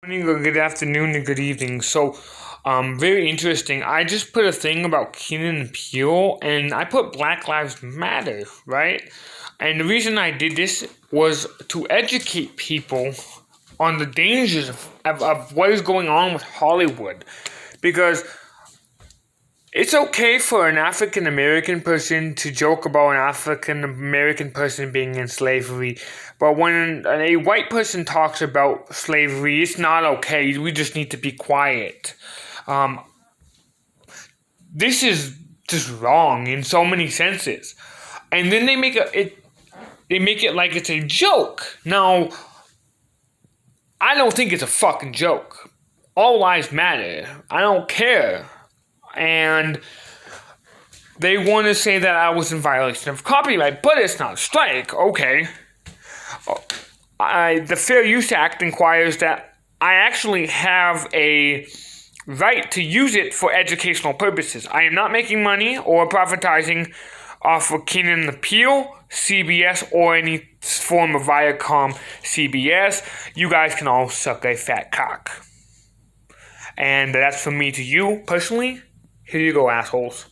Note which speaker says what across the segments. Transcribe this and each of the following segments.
Speaker 1: Morning or good afternoon or good evening. Very interesting. I just put a thing about Keenan and Peele, and I put Black Lives Matter, right? And the reason I did this was to educate people on the dangers of what is going on with Hollywood. Because it's okay for an African American person to joke about an African American person being in slavery, but when a white person talks about slavery, it's not okay. We just need to be quiet. Um, this is just wrong in so many senses, and then they make it. They make it like it's a joke. Now, I don't think it's a fucking joke. All lives matter. I don't care. And they want to say that I was in violation of copyright, but it's not a strike. Okay. The Fair Use Act requires that I actually have a right to use it for educational purposes. I am not making money or profitizing off of Keenan and Peele, CBS, or any form of Viacom CBS. You guys can all suck a fat cock. And that's from me to you, personally. Here you go, assholes.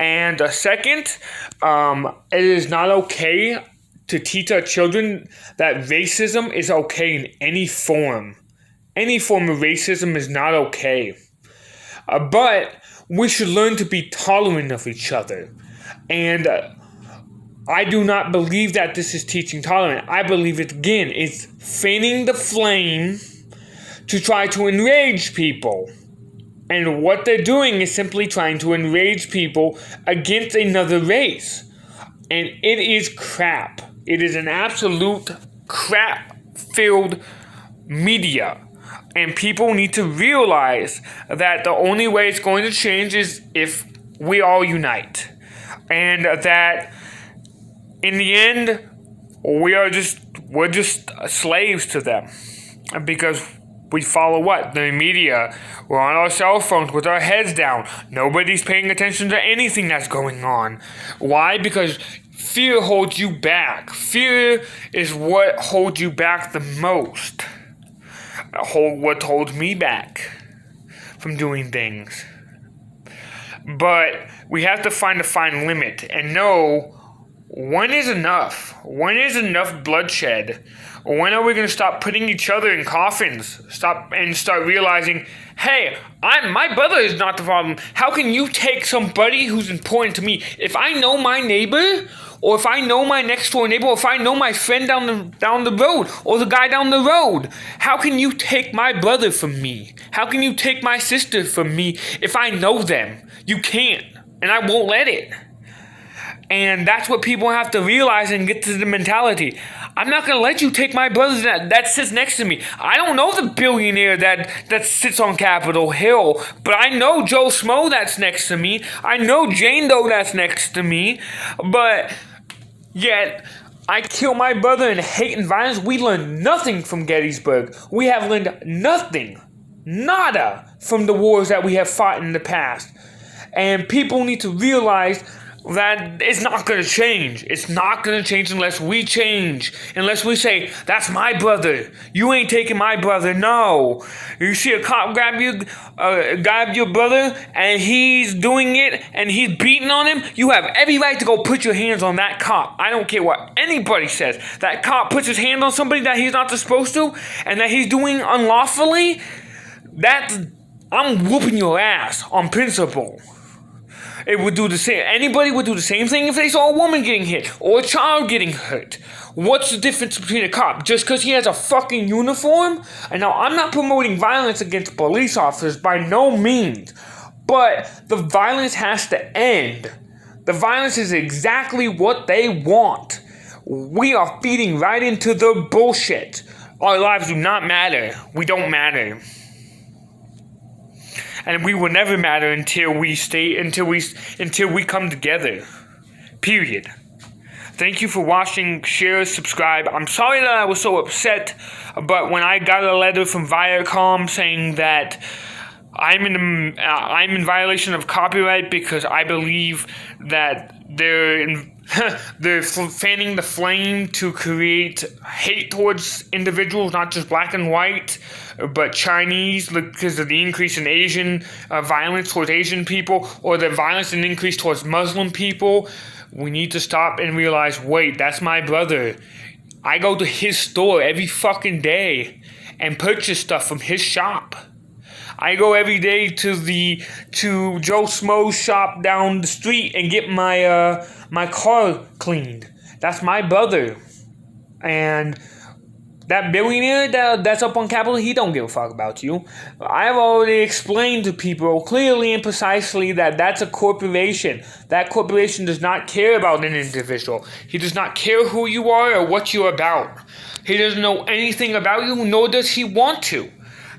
Speaker 1: And second, it is not okay to teach our children that racism is okay in any form. Any form of racism is not okay. But we should learn to be tolerant of each other. And I do not believe that this is teaching tolerance. I believe it, again, is fanning the flame to try to enrage people. And what they're doing is simply trying to enrage people against another race. And it is crap. It is an absolute crap-filled media. And people need to realize that the only way it's going to change is if we all unite. And that in the end, we're just slaves to them. Because we follow what? The media. We're on our cell phones with our heads down. Nobody's paying attention to anything that's going on. Why? Because fear holds you back. Fear is what holds you back the most. What holds me back from doing things. But we have to find a fine limit and know when is enough. When is enough bloodshed? When are we going to stop putting each other in coffins? Start realizing, hey, my brother is not the problem. How can you take somebody who's important to me? If I know my neighbor, or if I know my next door neighbor, or if I know my friend down the road, or the guy down the road, how can you take my brother from me? How can you take my sister from me if I know them? You can't, and I won't let it. And that's what people have to realize and get to the mentality. I'm not going to let you take my brother that sits next to me. I don't know the billionaire that sits on Capitol Hill, but I know Joe Schmo that's next to me. I know Jane Doe that's next to me. But yet, I kill my brother in hate and violence. We learned nothing from Gettysburg. We have learned nothing. Nada from the wars that we have fought in the past. And people need to realize that it's not going to change. It's not going to change unless we change. Unless we say, that's my brother. You ain't taking my brother. No. You see a cop grab your brother and he's doing it and he's beating on him. You have every right to go put your hands on that cop. I don't care what anybody says. That cop puts his hand on somebody that he's not supposed to and that he's doing unlawfully. I'm whooping your ass on principle. It would do the same. Anybody would do the same thing if they saw a woman getting hit or a child getting hurt. What's the difference between a cop? Just because he has a fucking uniform? And now, I'm not promoting violence against police officers by no means. But the violence has to end. The violence is exactly what they want. We are feeding right into the bullshit. Our lives do not matter. We don't matter. And we will never matter until we come together. Period. Thank you for watching, share, subscribe. I'm sorry that I was so upset, but when I got a letter from Viacom saying that I'm in violation of copyright because I believe that they're They're fanning the flame to create hate towards individuals, not just black and white, but Chinese, because of the increase in Asian violence towards Asian people, or the violence and increase towards Muslim people. We need to stop and realize, wait, that's my brother. I go to his store every fucking day and purchase stuff from his shop. I go every day to Joe Schmo's shop down the street and get my car cleaned. That's my brother. And that billionaire that's up on Capitol, he don't give a fuck about you. I've already explained to people clearly and precisely that that's a corporation. That corporation does not care about an individual. He does not care who you are or what you're about. He doesn't know anything about you, nor does he want to.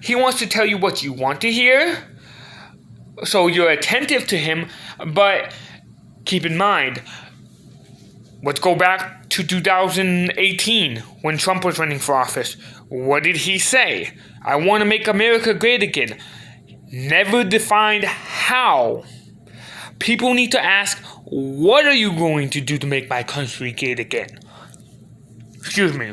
Speaker 1: He wants to tell you what you want to hear, so you're attentive to him, but keep in mind, let's go back to 2018 when Trump was running for office. What did he say? I want to make America great again. Never defined how. People need to ask, what are you going to do to make my country great again? Excuse me.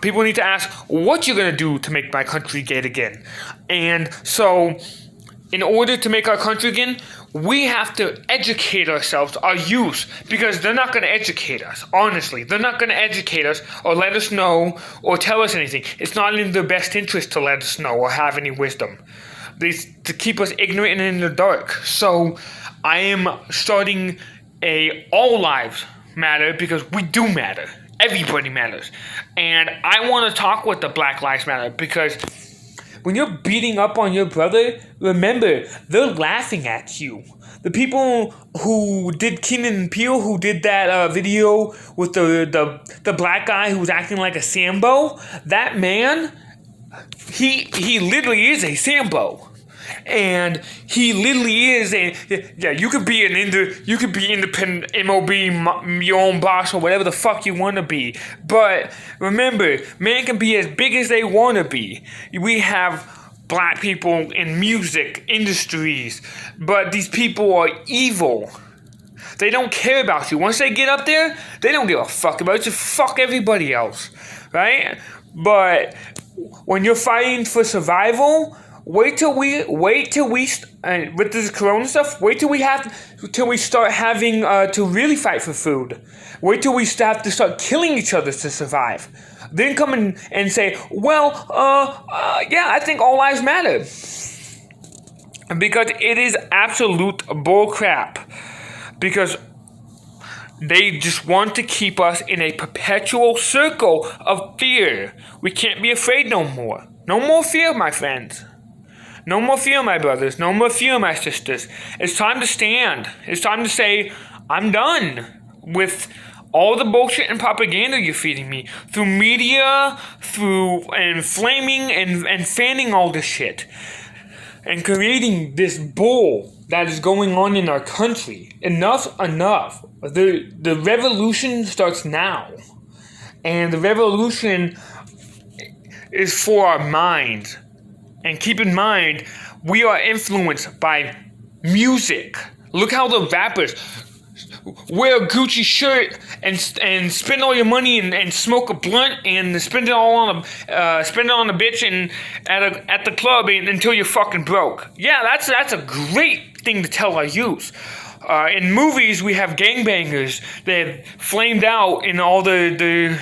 Speaker 1: People need to ask what you're going to do to make my country great again. And so, in order to make our country again, we have to educate ourselves, our youth, because they're not going to educate us, honestly. They're not going to educate us or let us know or tell us anything. It's not in their best interest to let us know or have any wisdom. To keep us ignorant and in the dark. So, I am starting a All Lives Matter because we do matter. Everybody matters. And I want to talk with the Black Lives Matter because when you're beating up on your brother, remember, they're laughing at you. The people who did Keenan & Peele, who did that video with the black guy who was acting like a Sambo, that man, he literally is a Sambo. And he literally is you could be independent MOB, your own boss, or whatever the fuck you want to be. But remember, man can be as big as they want to be. We have black people in music industries, but these people are evil. They don't care about you. Once they get up there, they don't give a fuck about you. Just fuck everybody else, right? But when you're fighting for survival, wait till we with this corona stuff, wait till we start having to really fight for food. Wait till we have to start killing each other to survive. Then come in and say, well, yeah, I think all lives matter. Because it is absolute bullcrap. Because they just want to keep us in a perpetual circle of fear. We can't be afraid no more. No more fear, my friends. No more fear, my brothers. No more fear, my sisters. It's time to stand. It's time to say, I'm done with all the bullshit and propaganda you're feeding me. Through media, through inflaming and fanning all this shit. And creating this bull that is going on in our country. Enough. The revolution starts now. And the revolution is for our minds. And keep in mind, we are influenced by music. Look how the rappers wear a Gucci shirt and spend all your money and smoke a blunt and spend it on a bitch and at the club until you're fucking broke. Yeah, that's a great thing to tell our youth. In movies, we have gangbangers that flamed out in all the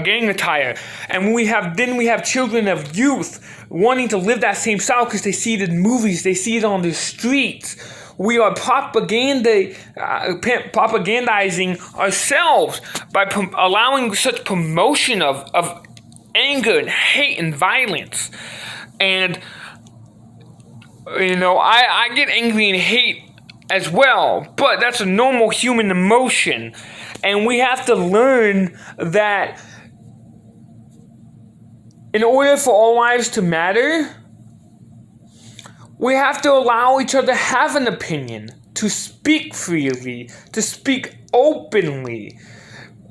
Speaker 1: gang attire, and we have children of youth wanting to live that same style because they see it in movies, they see it on the streets. We are propagandizing ourselves by allowing such promotion of anger and hate and violence. And I get angry and hate as well, but that's a normal human emotion, and we have to learn that in order for all lives to matter, we have to allow each other to have an opinion, to speak freely, to speak openly,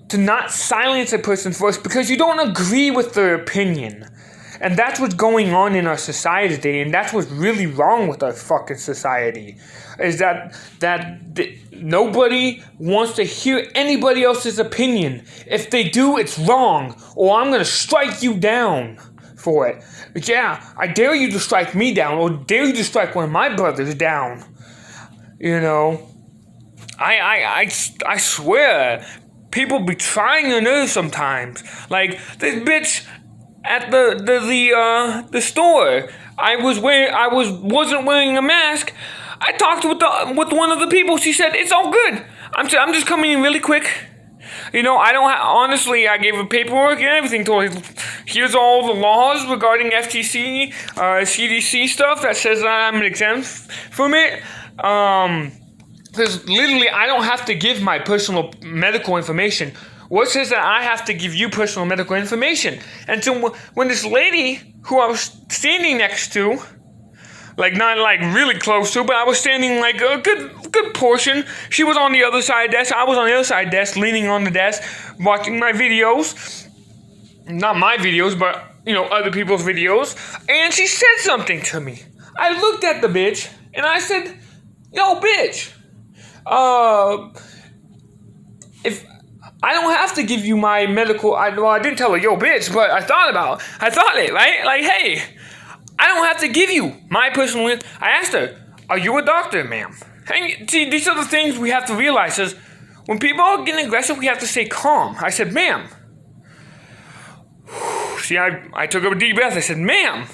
Speaker 1: to not silence a person first because you don't agree with their opinion. And that's what's going on in our society today, and that's what's really wrong with our fucking society, is that nobody wants to hear anybody else's opinion. If they do, it's wrong, or I'm gonna strike you down for it. But yeah, I dare you to strike me down, or dare you to strike one of my brothers down. You know, I swear, people be trying your nerves sometimes. Like this bitch at the store. I wasn't wearing a mask. I talked with one of the people. She said it's all good. I'm just coming in really quick. You know, honestly, I gave her paperwork and everything. Told her, here's all the laws regarding FTC, CDC stuff that says that I'm exempt from it. Because literally, I don't have to give my personal medical information. What says that I have to give you personal medical information? And so when this lady, who I was standing next to, like not like really close to, but I was standing like a good portion. She was on the other side of the desk. I was on the other side of the desk, leaning on the desk, watching my videos. Not my videos, but, you know, other people's videos. And she said something to me. I looked at the bitch, and I said, yo, bitch, if I don't have to give you my medical, I didn't tell her, yo, bitch, but I thought it, right? Like, hey, I don't have to give you my personal, I asked her, are you a doctor, ma'am? And see, these are the things we have to realize is when people are getting aggressive, we have to stay calm. I said, ma'am. See, I took a deep breath. I said, ma'am.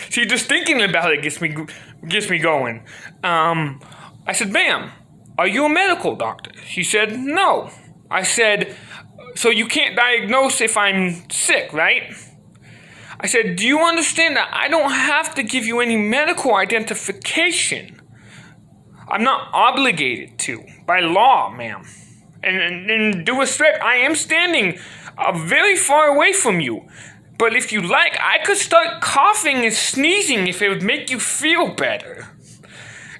Speaker 1: See, just thinking about it gets me going. I said, ma'am, are you a medical doctor? She said, no. I said, so you can't diagnose if I'm sick, right? I said, do you understand that I don't have to give you any medical identification? I'm not obligated to, by law, ma'am. And due respect, I am standing very far away from you. But if you like, I could start coughing and sneezing if it would make you feel better.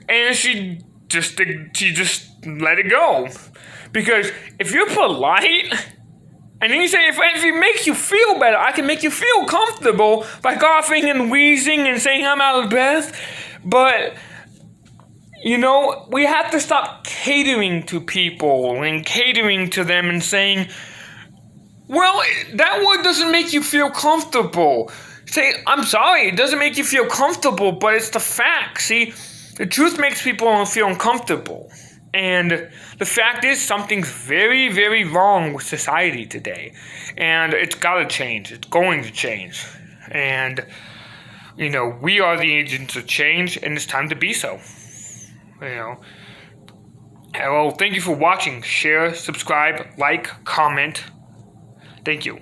Speaker 1: And she just let it go. Because if you're polite, and then you say, if it makes you feel better, I can make you feel comfortable by coughing and wheezing and saying I'm out of breath. But, you know, we have to stop catering to people and catering to them and saying, well, that word doesn't make you feel comfortable. Say, I'm sorry, it doesn't make you feel comfortable, but it's the fact. See, the truth makes people feel uncomfortable. And the fact is, something's very, very wrong with society today. And it's got to change. It's going to change. And, you know, we are the agents of change, and it's time to be so. You know. Well, thank you for watching. Share, subscribe, like, comment. Thank you.